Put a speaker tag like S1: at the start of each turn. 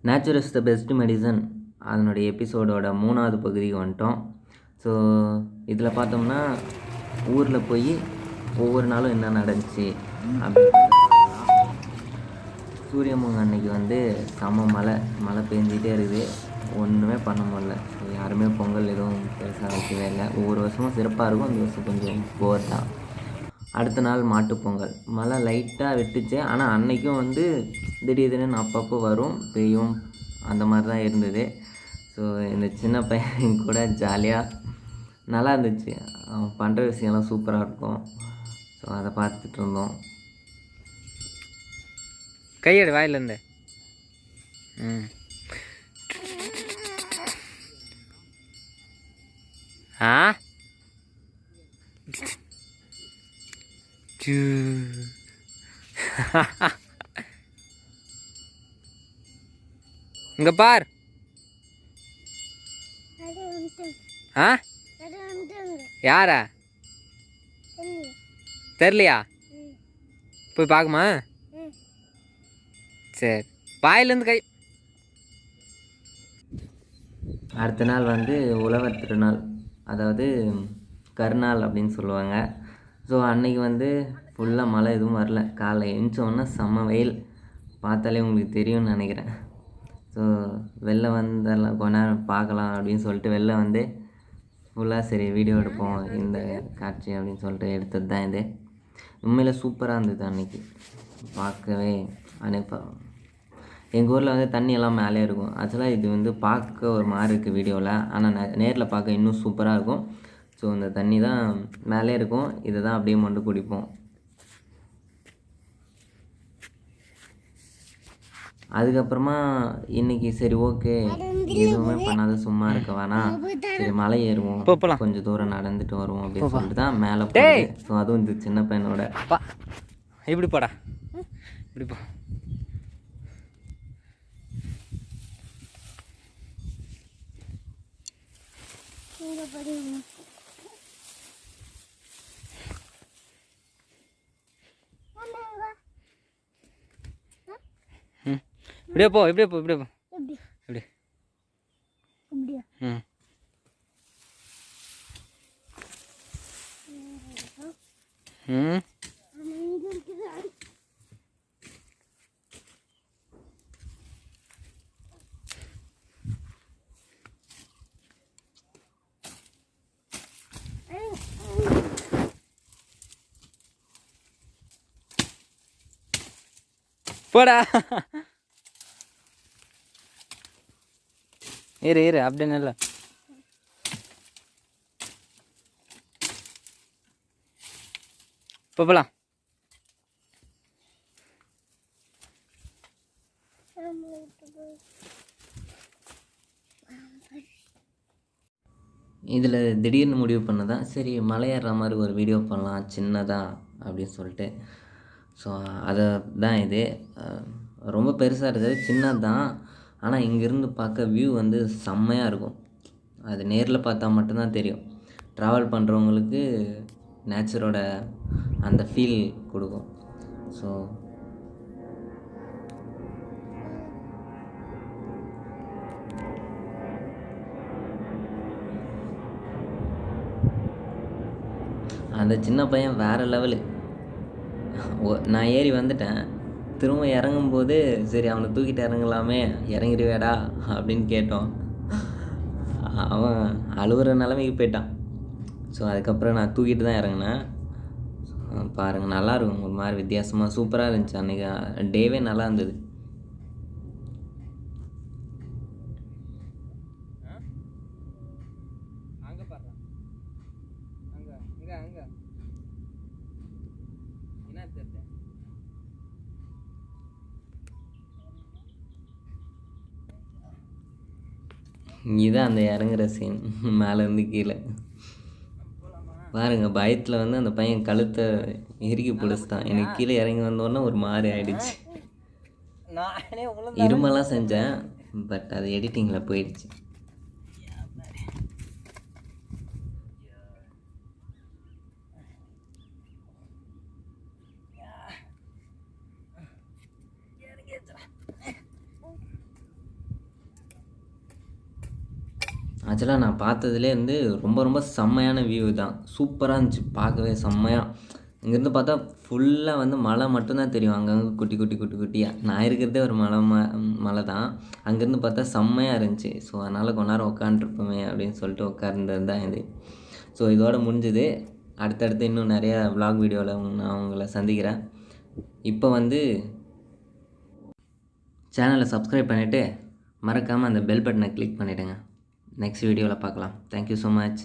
S1: Nature is the best medicine அதனுடைய எபிசோடோட 3வது பகுதிக்கு வந்துட்டோம். ஸோ இதில் பார்த்தோம்னா ஊரில் போய் ஒவ்வொரு நாளும் என்ன நடந்துச்சு அப்படின்னு சொல்லலாம். சூரியமங்க அன்னைக்கு வந்து செம மழை பெஞ்சிட்டே இருக்குது, ஒன்றுமே பண்ண முடியல. ஸோ யாருமே பொங்கல் எதுவும் பெருசாக வைக்கவே இல்லை. ஒவ்வொரு வருஷமும் சிறப்பாக இருக்கும், அந்த வருஷம் கொஞ்சம் போர் தான். அடுத்த நாள் மாட்டுப்பொங்கல், மழை லைட்டாக விட்டுச்சு. ஆனால் அன்றைக்கும் வந்து திடீர்னு அப்பப்போ வரும் பெய்யும், அந்த மாதிரி தான் இருந்தது. ஸோ இந்த சின்ன பையன் கூட ஜாலியாக நல்லா இருந்துச்சு. அவன் பண்ணுற விஷயம்லாம் சூப்பராக இருக்கும். ஸோ அதை பார்த்துட்டு இருந்தோம்.
S2: கையெடு வாயிலேருந்து. ஆ இங்க பார். ஆ யாரா தெரியலையா? போய் பார்க்குமா? சரி, வாயிலேருந்து கை.
S1: அடுத்த நாள் வந்து உழவர் திருநாள், அதாவது கருநாள் அப்படின்னு சொல்லுவாங்க. ஸோ அன்றைக்கி வந்து ஃபுல்லாக மழை எதுவும் வரல. காலைல எழுந்தோன்னா செம்ம வெயில், பார்த்தாலே உங்களுக்கு தெரியும்னு நினைக்கிறேன். ஸோ வெளில வந்துடலாம், கொஞ்ச நேரம் பார்க்கலாம் அப்படின்னு சொல்லிட்டு வெளில வந்து ஃபுல்லாக சரி வீடியோ எடுப்போம் இந்த காட்சி அப்படின்னு சொல்லிட்டு எடுத்தது தான் இது. உண்மையில் சூப்பராக இருந்தது அன்றைக்கி பார்க்கவே. எங்கள் ஊரில் வந்து தண்ணியெல்லாம் மேலே இருக்கும். ஆக்சுவலாக இது வந்து பார்க்க ஒரு மாதிரி இருக்குது வீடியோவில், ஆனால் நேரில் பார்க்க இன்னும் சூப்பராக இருக்கும். ஸோ இந்த தண்ணி தான் மேலே இருக்கும், இதை தான் அப்படியே மொண்டு குடிப்போம். அதுக்கப்புறமா இன்றைக்கி சரி ஓகே எதுவுமே பண்ணாத சும்மா இருக்க வேணாம், சரி மலை ஏறுவோம், கொஞ்சம் தூரம் நடந்துட்டு வருவோம் அப்படின்னு சொல்லிட்டு தான் மேலே போகுது. ஸோ அதுவும் இந்த சின்ன பையனோட.
S2: இப்படி போடா, இப்படி போ. இப்படியே போ, இப்படியே போ, இப்படியே போ, இப்படி. போடா. இரு அப்படின்னு இல்லை. போகலாம்.
S1: இதில் திடீர்னு முடிவு பண்ணதான் சரி மலை ஏறுற மாதிரி ஒரு வீடியோ பண்ணலாம் சின்னதாக அப்படின்னு சொல்லிட்டு. ஸோ அதை தான் இது ரொம்ப பெருசாக இருக்குது, சின்னது தான். ஆனால் இங்கேருந்து பார்க்க வியூ வந்து செம்மையாக இருக்கும். அது நேரில் பார்த்தா மட்டும்தான் தெரியும். ட்ராவல் பண்ணுறவங்களுக்கு நேச்சரோட அந்த ஃபீல் கொடுக்கும். ஸோ அந்த சின்ன பையன் வேறு லெவலு. நான் ஏறி வந்துட்டேன், திரும்ப இறங்கும்போது சரி அவனை தூக்கிட்டு இறங்கலாமே, இறங்கிடுவேடா அப்படின்னு கேட்டோம். அவன் அழுகிற நிலைமைக்கு போயிட்டான். ஸோ அதுக்கப்புறம் நான் தூக்கிட்டு தான் இறங்கினேன். பாருங்கள், நல்லாயிருக்கும், ஒரு மாதிரி வித்தியாசமாக சூப்பராக இருந்துச்சு. அன்றைக்கி டேவே நல்லா இருந்தது. இதுதான் அந்த இறங்குற சீன், மேலேருந்து கீழே பாருங்கள். பயத்தில் வந்து அந்த பையன் கழுத்தை இறுக்கி பிடிச்சிட்டான். எனக்கு கீழே இறங்கி வந்தோடனே ஒரு மாதிரி ஆயிடுச்சு. இருமெல்லாம் செஞ்சேன், பட் அது எடிட்டிங்கில் போயிடுச்சு. ஆக்சுவலாக நான் பார்த்ததுலேருந்து ரொம்ப ரொம்ப செம்மையான வியூ தான். சூப்பராக இருந்துச்சு பார்க்கவே செம்மையாக. இங்கேருந்து பார்த்தா ஃபுல்லாக வந்து மலை மட்டும்தான் தெரியும், அங்கங்கே குட்டி குட்டி குட்டி குட்டியாக. நான் இருக்கிறதே ஒரு மலை தான். அங்கேருந்து பார்த்தா செம்மையாக இருந்துச்சு. ஸோ அதனால் கொஞ்ச நேரம் உட்காந்துருப்போமே அப்படின்னு சொல்லிட்டு உட்கார்ந்தது தான் இது. ஸோ இதோட முடிஞ்சுது. அடுத்தடுத்து இன்னும் நிறையா விலாக் வீடியோவில் நான் உங்களை சந்திக்கிறேன். இப்போ வந்து சேனலை சப்ஸ்கிரைப் பண்ணிவிட்டு மறக்காமல் அந்த பெல் பட்டனை கிளிக் பண்ணிவிடுங்க. நெக்ஸ்ட் வீடியோவில் பார்க்கலாம். Thank you so much.